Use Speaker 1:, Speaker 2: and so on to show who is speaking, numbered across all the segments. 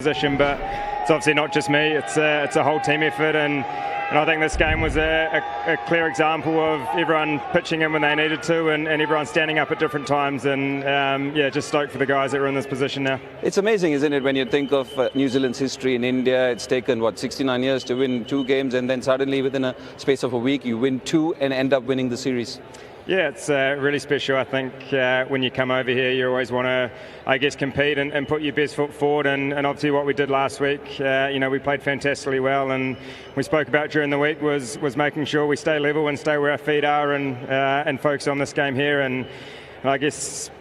Speaker 1: position, but it's obviously not just me. It's a whole team effort, and I think this game was a clear example of everyone pitching in when they needed to, and everyone standing up at different times. And yeah, just stoked for the guys that are in this position now.
Speaker 2: It's amazing, isn't it, when you think of New Zealand's history in India? It's taken 69 years to win 2 games, and then suddenly within a space of a week you win 2 and end up winning the series.
Speaker 1: Yeah, it's really special. I think when you come over here, you always want to, I guess, compete and put your best foot forward. And obviously, what we did last week, we played fantastically well. And we spoke about during the week was making sure we stay level and stay where our feet are and focus on this game here. And I guess,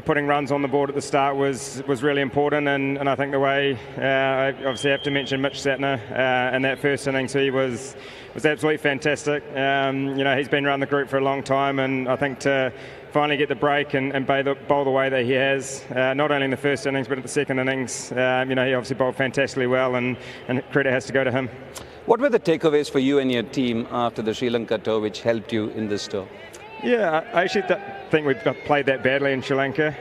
Speaker 1: putting runs on the board at the start was really important. And I think the way, I obviously have to mention Mitch Satner in that first innings, he was absolutely fantastic. He's been around the group for a long time, and I think to finally get the break and bowl the way that he has, not only in the first innings but at the second innings, he obviously bowled fantastically well, and credit has to go to him.
Speaker 2: What were the takeaways for you and your team after the Sri Lanka tour which helped you in this tour?
Speaker 1: Yeah, I actually think we've played that badly in Sri Lanka.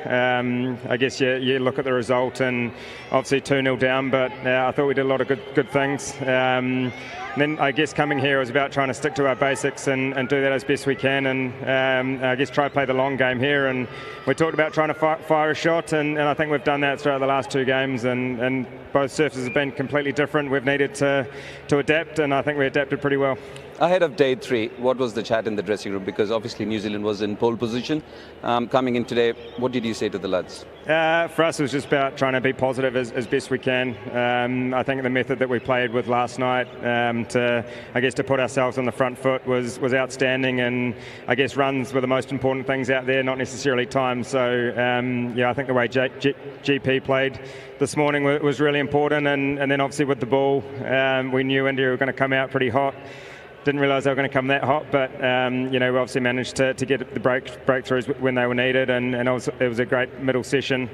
Speaker 1: I guess you look at the result and obviously 2-0 down, but I thought we did a lot of good things. And then I guess coming here was about trying to stick to our basics and do that as best we can, and I guess try to play the long game here. And we talked about trying to fire a shot, and I think we've done that throughout the last 2 games, and both surfaces have been completely different. We've needed to adapt, and I think we adapted pretty well.
Speaker 2: Ahead of day 3, what was the chat in the dressing room? Because obviously New Zealand was in pole position. Coming in today, what did you say to the lads?
Speaker 1: For us, it was just about trying to be positive as best we can. I think the method that we played with last night to put ourselves on the front foot was outstanding, and I guess runs were the most important things out there, not necessarily time. So I think the way GP played this morning was really important, and then obviously with the ball, we knew India were going to come out pretty hot. Didn't realise they were going to come that hot, but we obviously managed to get the breakthroughs when they were needed, and it was a great middle session.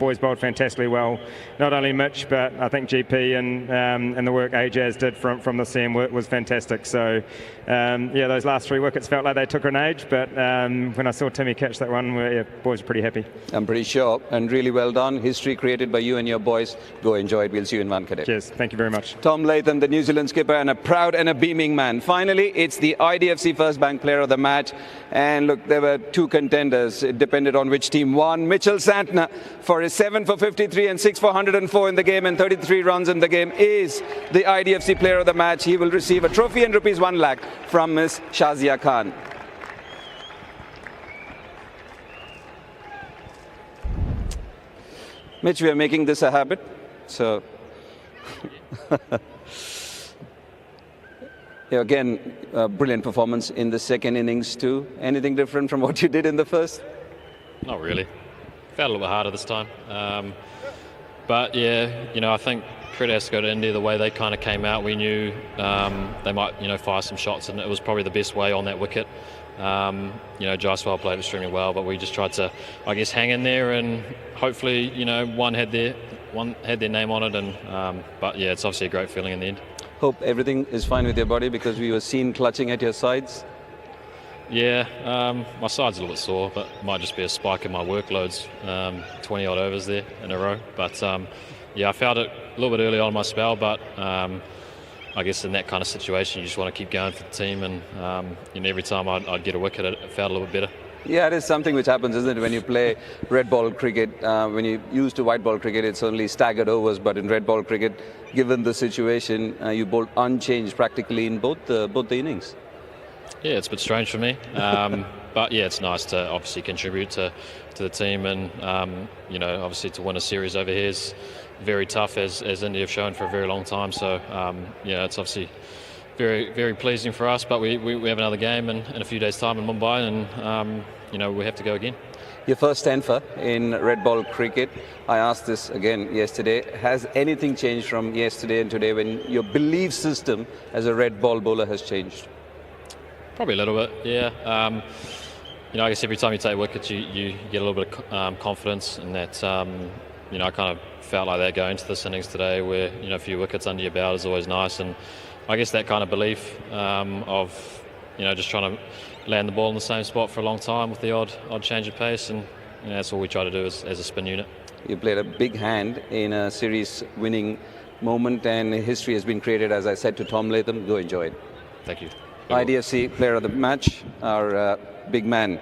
Speaker 1: Boys bowled fantastically well. Not only Mitch, but I think GP and the work Ajaz did from the seam was fantastic. So those last 3 wickets felt like they took an age, but when I saw Timmy catch that one, boys were pretty happy.
Speaker 2: I'm pretty sure, and really well done. History created by you and your boys. Go enjoy it. We'll see you in Wankhede.
Speaker 1: Cheers. Thank you very much.
Speaker 2: Tom Latham, the New Zealand skipper, and a proud and a beaming man. Finally, it's the IDFC First Bank Player of the Match. And look, there were 2 contenders. It depended on which team won. Mitchell Santner, for his 7 for 53 and 6 for 104 in the game and 33 runs in the game, is the IDFC Player of the Match. He will receive a trophy and rupees 1 lakh from Miss Shazia Khan. Mitch, we are making this a habit, so... Again, brilliant performance in the second innings too. Anything different from what you did in the first?
Speaker 3: Not really. Felt a little bit harder this time. But yeah, I think credit has to go to India. The way they kind of came out, we knew they might, fire some shots, and it was probably the best way on that wicket. Jaiswal played extremely well, but we just tried to, I guess, hang in there, and hopefully, one had their name on it. And but yeah, it's obviously a great feeling in the end.
Speaker 2: Hope everything is fine with your body, because we were seen clutching at your sides.
Speaker 3: Yeah, my side's a little bit sore, but it might just be a spike in my workloads. 20 odd overs there in a row. But I felt it a little bit early on in my spell, but I guess in that kind of situation you just want to keep going for the team, and every time I'd get a wicket it felt a little bit better.
Speaker 2: Yeah, it is something which happens, isn't it, when you play red ball cricket. When you used to white ball cricket, it's only staggered overs, but in red ball cricket, given the situation, you bowled unchanged practically in both the innings.
Speaker 3: Yeah, it's a bit strange for me, but yeah, it's nice to obviously contribute to the team, and obviously to win a series over here is very tough, as India have shown for a very long time. So it's obviously very, very pleasing for us, but we have another game in a few days' time in Mumbai, and we have to go again.
Speaker 2: Your first 10 for in red ball cricket. I asked this again yesterday. Has anything changed from yesterday and today, when your belief system as a red ball bowler has changed?
Speaker 3: Probably a little bit, yeah. I guess every time you take wickets, you get a little bit of confidence, and that I kind of felt like that going into this innings today, where a few wickets under your belt is always nice, and I guess that kind of belief of just trying to land the ball in the same spot for a long time with the odd change of pace, and that's all we try to do as a spin unit.
Speaker 2: You played a big hand in a series-winning moment, and history has been created, as I said to Tom Latham. Go enjoy it.
Speaker 3: Thank you.
Speaker 2: IDFC player of the match, our big man.